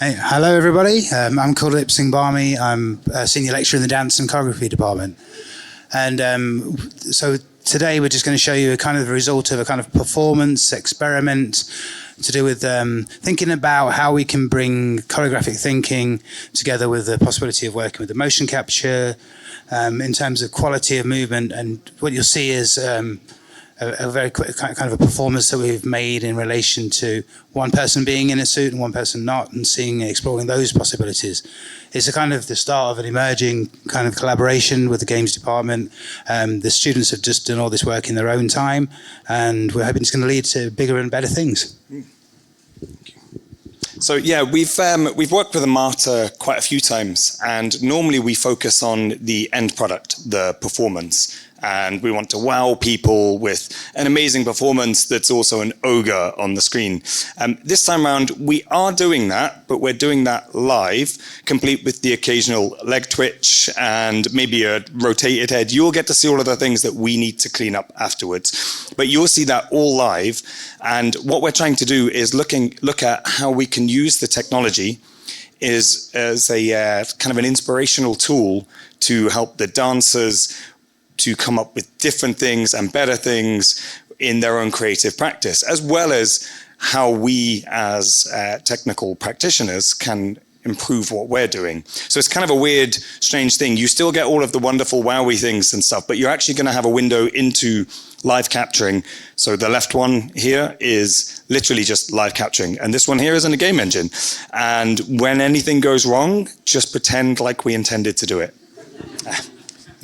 Hey, hello, everybody. I'm called Lipsing Barmy. I'm a senior lecturer in the dance and choreography department. And so today we're just going to show you a kind of the result of a kind of performance experiment to do with thinking about how we can bring choreographic thinking together with the possibility of working with the motion capture in terms of quality of movement. And what you'll see is a very quick kind of a performance that we've made in relation to one person being in a suit and one person not, and exploring those possibilities. It's a kind of the start of an emerging kind of collaboration with the games department. The students have just done all this work in their own time, and we're hoping it's going to lead to bigger and better things. So yeah, we've worked with AMATA quite a few times, and normally we focus on the end product, the performance. And we want to wow people with an amazing performance that's also an ogre on the screen. This time around, we are doing that, but we're doing that live, complete with the occasional leg twitch and maybe a rotated head. You'll get to see all of the things that we need to clean up afterwards. But you'll see that all live. And what we're trying to do is look at how we can use the technology as a kind of an inspirational tool to help the dancers to come up with different things and better things in their own creative practice, as well as how we as technical practitioners can improve what we're doing. So it's kind of a weird, strange thing. You still get all of the wonderful wowie things and stuff, but you're actually going to have a window into live capturing. So the left one here is literally just live capturing, and this one here is in a game engine. And when anything goes wrong, just pretend like we intended to do it.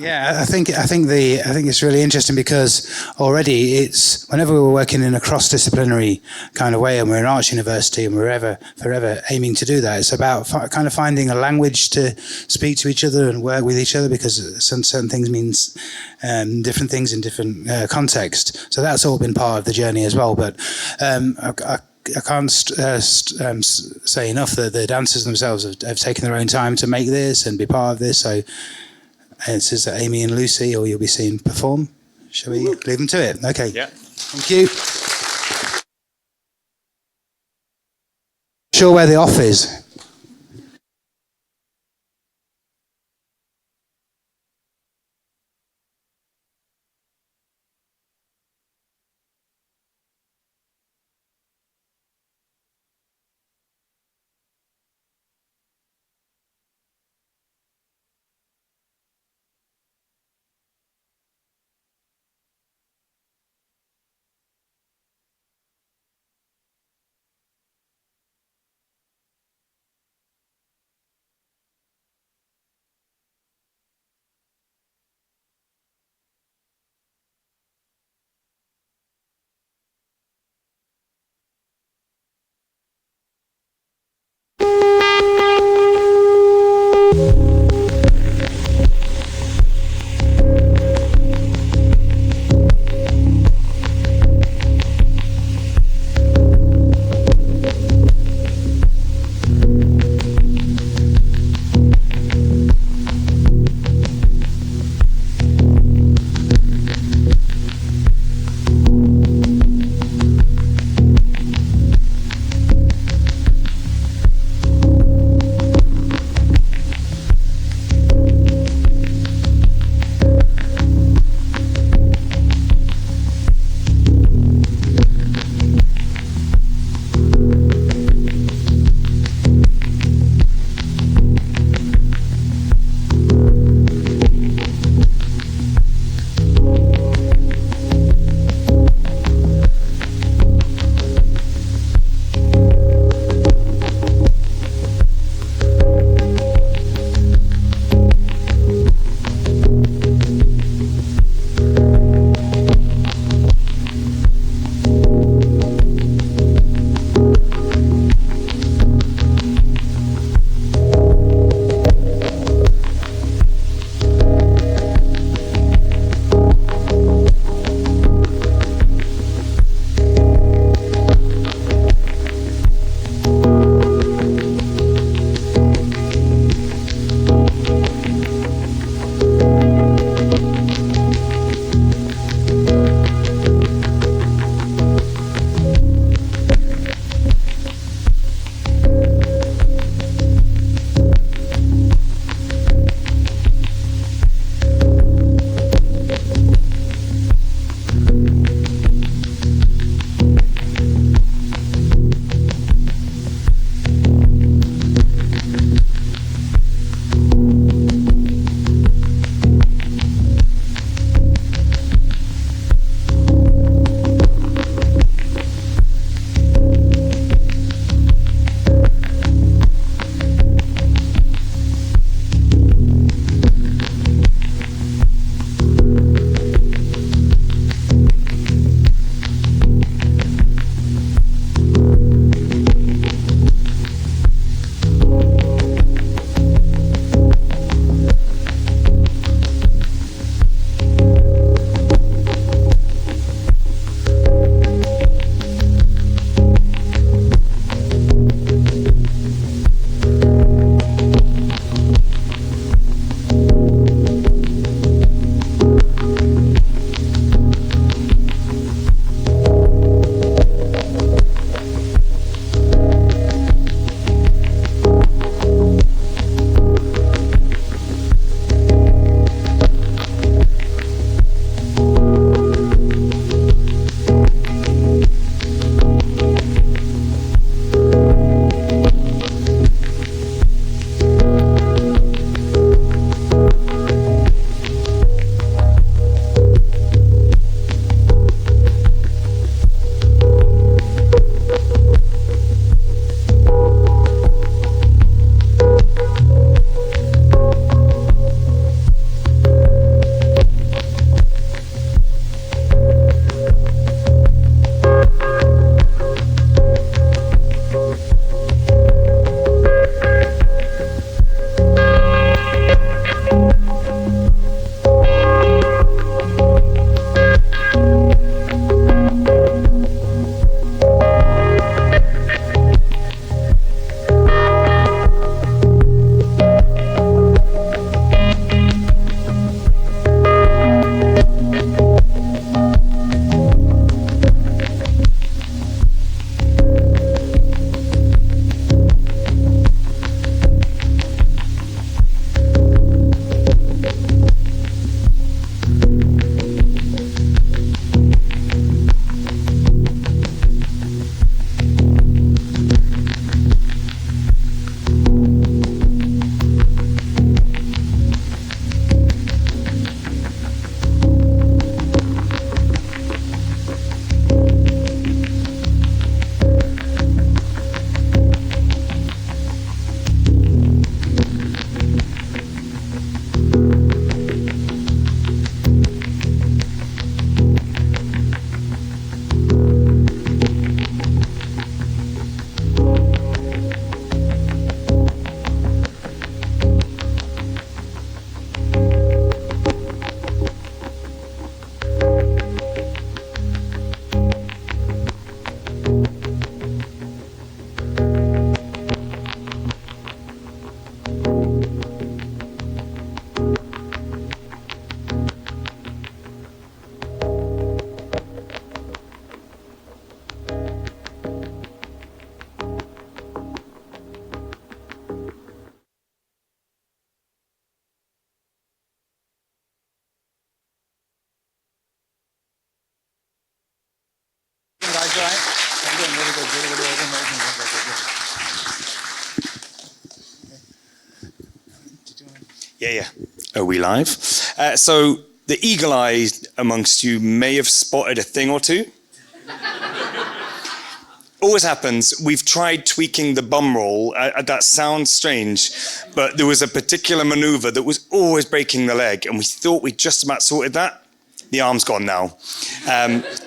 Yeah, I think it's really interesting because already it's whenever we're working in a cross-disciplinary kind of way, and we're an arts university and we're forever aiming to do that. It's about kind of finding a language to speak to each other and work with each other, because certain things means different things in different contexts. So that's all been part of the journey as well. But I can't say enough that the dancers themselves have taken their own time to make this and be part of this. So. This is Amy and Lucy, or you'll be seeing perform. Shall we leave them to it? Okay. Yeah. Thank you. Sure where the off is. all right. I'm doing really good, really good. Yeah. Are we live? So the eagle eye amongst you may have spotted a thing or two. Always happens. We've tried tweaking the bum roll. That sounds strange, but there was a particular maneuver that was always breaking the leg, and we thought we just about sorted that. The arm's gone now.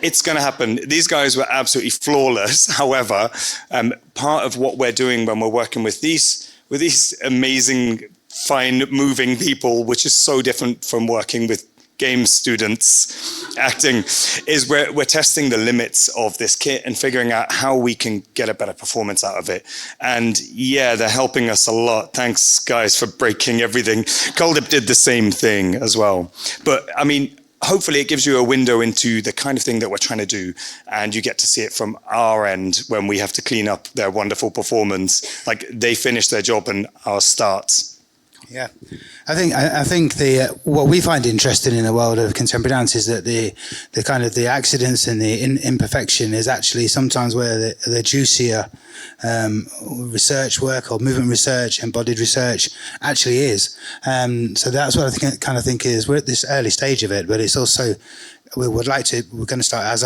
It's going to happen. These guys were absolutely flawless. However, part of what we're doing when we're working with these amazing, fine moving people, which is so different from working with game students acting, is we're testing the limits of this kit and figuring out how we can get a better performance out of it. And yeah, they're helping us a lot. Thanks, guys, for breaking everything. Coldip did the same thing as well. But I mean, hopefully it gives you a window into the kind of thing that we're trying to do, and you get to see it from our end when we have to clean up their wonderful performance. Like, they finish their job and ours starts. Yeah, I think what we find interesting in the world of contemporary dance is that the kind of the accidents and the imperfection is actually sometimes where the juicier research work or movement research, embodied research actually is. So that's what I think is we're at this early stage of it, but it's also we're going to start as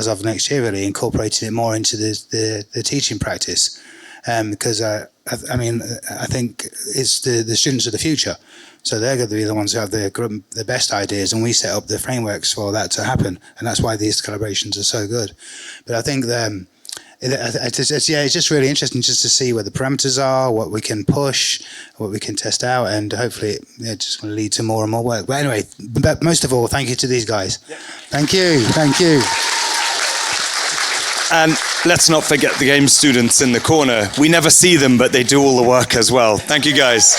of next year really incorporating it more into the teaching practice. Because I think it's the students of the future, so they're going to be the ones who have the best ideas, and we set up the frameworks for that to happen, and that's why these collaborations are so good. But I think it's just really interesting just to see where the parameters are, what we can push, what we can test out, and hopefully it's just going to lead to more and more work. But anyway, most of all, thank you to these guys. Yep. Thank you. And let's not forget the game students in the corner. We never see them, but they do all the work as well. Thank you, guys.